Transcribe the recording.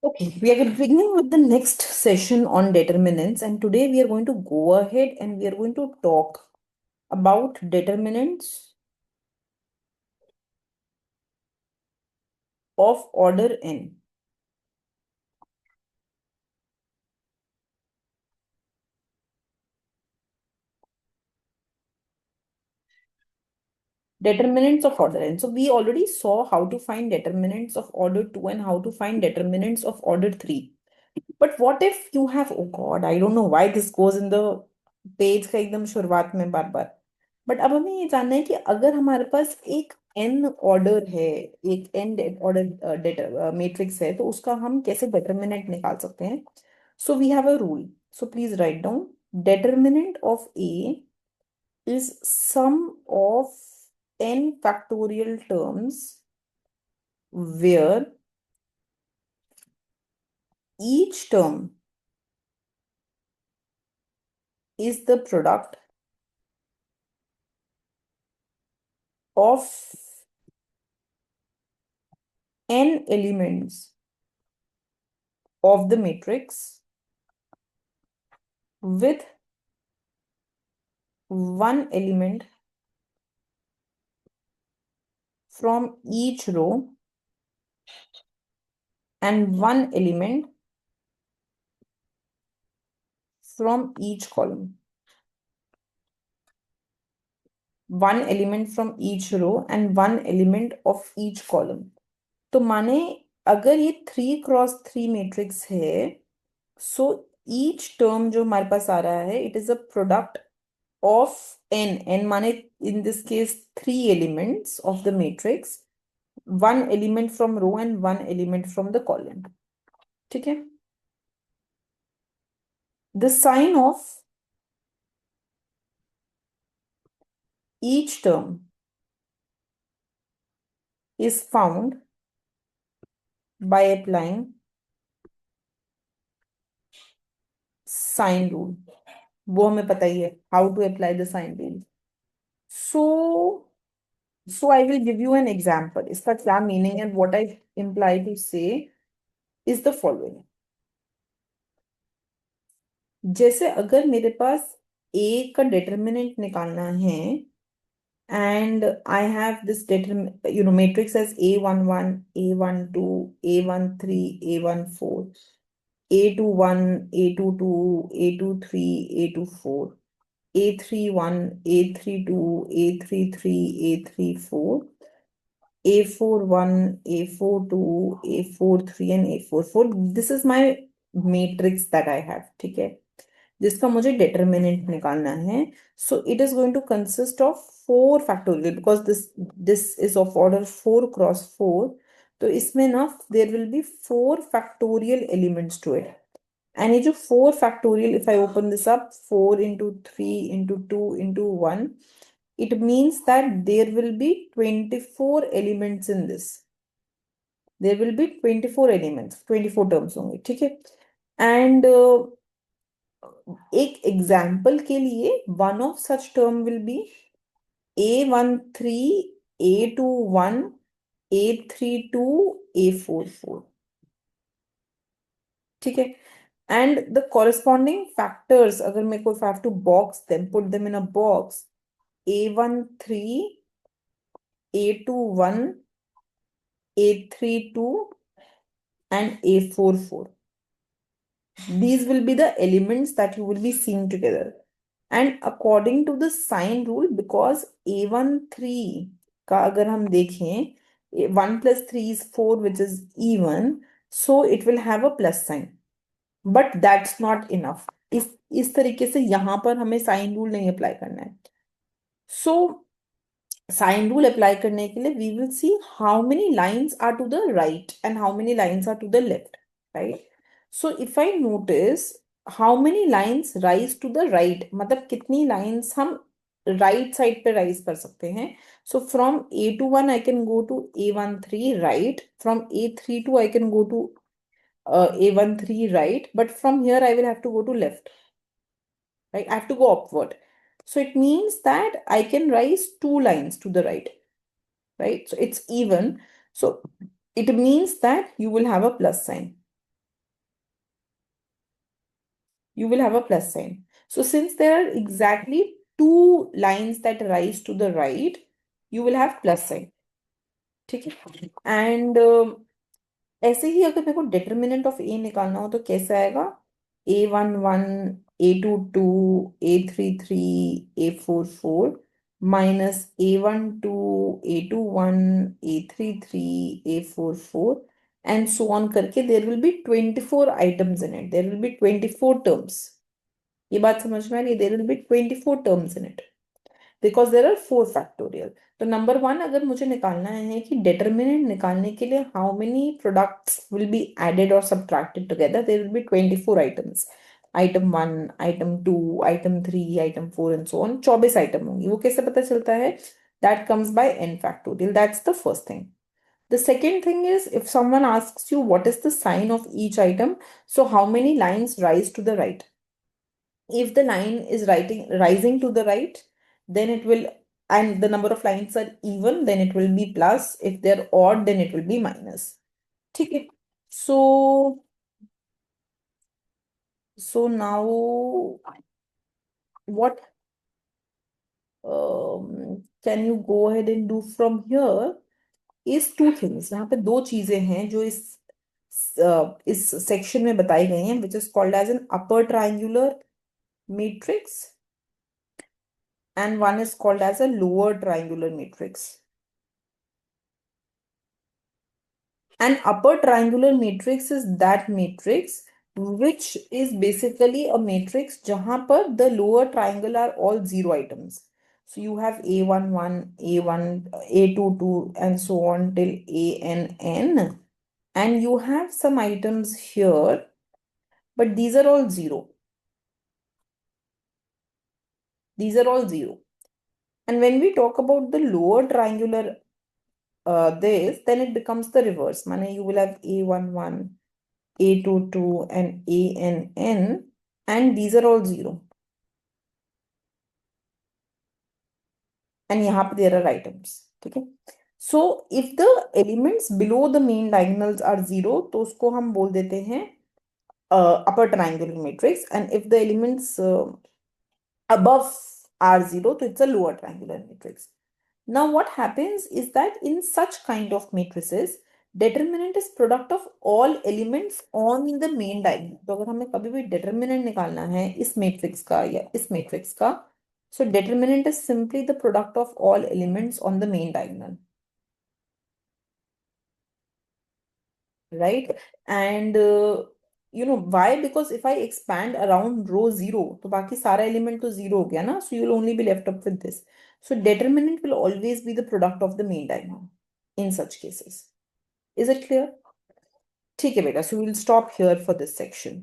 Okay, we are beginning with the next session on determinants, and today we are going to go ahead and we are going to talk about determinants of order n. Determinants of order n. So we already saw how to find determinants of order 2 and how to find determinants of order 3. But what if you have, oh God, I don't know why this goes in the page का एकदम शुरुआत में बार बार. But अब हमें ये जानना है कि अगर हमारे पास एक एन ऑर्डर है, एक एन ऑर्डर डेटा मैट्रिक्स है, तो उसका हम कैसे डिटरमिनेंट निकाल सकते हैं. So we have a rule. So please write down. Determinant of A is sum of n factorial terms where each term is the product of n elements of the matrix with one element from each row and one element from each column. One element from each row and one element of each column. तो माने अगर ये 3x3 matrix है, so each term जो हमारे पास आ रहा है, it is a product of n माने in this case 3 elements of the matrix, one element from row and one element from the column. ठीक है. The sign of each term is found by applying sign rule. वो हमें पता ही है how to apply the sign rule. So I will give you an example. इसका क्या meaning and what I imply to say is the following. जैसे अगर मेरे पास a का determinant निकालना है and I have this matrix as A11, A12, A13, A14, A21, A22, A23, A24, A31, A32, A33, A34, A41, A42, A43 and A44. This is my matrix that I have. ठीक है, जिसका मुझे determinant निकालना है. So it is going to consist of 4 factorial because this is of order 4 cross 4. तो इसमें ना there will be 4 factorial elements to it. And ये जो 4 factorial, if I open this up, 4 into 3 into 2 into 1, it means that there will be 24 elements in this. There will be 24 elements, 24 terms होंगे. ठीक है. And एक example के लिए one of such term will be A13, A21, A32, A44. ठीक है. And the corresponding factors, अगर मेरे को if I have to box them, put them in a box, A13, A21, A32 and A44. These will be the elements that you will be seeing together. And according to the sign rule, because A13 का अगर हम देखें, 1 plus 3 is 4, which is even, so it will have a plus sign. But that's not enough. इस तरीके से यहाँ पर हमें साइन रूल नहीं अप्लाई करना है. सो साइन रूल अप्लाई करने के लिए we will see how many lines are to the right and how many lines are to the left. Right. So if I notice how many lines rise to the right, मतलब कितनी lines हम right side पे rise कर सकते हैं. So from A21 I can go to A13 right, from A32 I can go to A13 right, but from here I will have to go to left, right? I have to go upward. So it means that I can rise 2 lines to the right, right? So it's even. So it means that you will have a plus sign. you will have a plus sign. So since there are exactly two lines that rise to the right, you will have plus sign. ठीक है? And ऐसे ही अगर मेरे को determinant of ए निकालना हो तो कैसे आएगा? A11, A22, A33, A44 minus A12, A21, A33, A44 and so on करके there will be 24 items in it. There will be 24 terms. ये बात समझ में आ रही है? There will be 24 terms in it. Because there are 4 factorial. तो number one अगर मुझे निकालना है कि डिटर्मिनेंट निकालने के लिए how many products will be added और subtracted together, there will be 24 items. Item 1, item 2, item 3, item 4 and so on. 24 item होंगी. वो कैसे पता चलता है? That comes by n factorial. That's the first thing. The second thing is, if someone asks you what is the sign of each item, so how many lines rise to the right? If the line is rising to the right, then it will, and the number of lines are even, then it will be plus. If they're odd, then it will be minus. ठीक है? So now what can you go ahead and do from here is two things. यहाँ पे दो चीजें हैं जो इस section में बताई गई हैं, which is called as an upper triangular matrix and one is called as a lower triangular matrix. An upper triangular matrix is that matrix which is basically a matrix जहां पर the lower triangle are all zero items. So you have A11, A1, A22 and so on till ANN. And you have some items here, but these are all zero. These are all zero. And when we talk about the lower triangular then it becomes the reverse. Mane you will have A11, A22 and ANN and these are all zero. And यहाँ पे there are items. ठीक है? So if the elements below the main diagonals are zero, तो उसको हम बोल देते हैं upper triangular matrix. And if the elements above are zero, तो it's a lower triangular matrix. Now what happens is that in such kind of matrices, determinant is product of all elements on the main diagonal. तो अगर हमें कभी भी determinant निकालना है इस matrix का या इस matrix का, so determinant is simply the product of all elements on the main diagonal. Right? And you know why? Because if I expand around row 0, तो बाकी सारा element तो 0 हो गया ना, so you'll only be left up with this. So determinant will always be the product of the main diagonal in such cases. Is it clear? ठीक है बेटा, so we'll stop here for this section.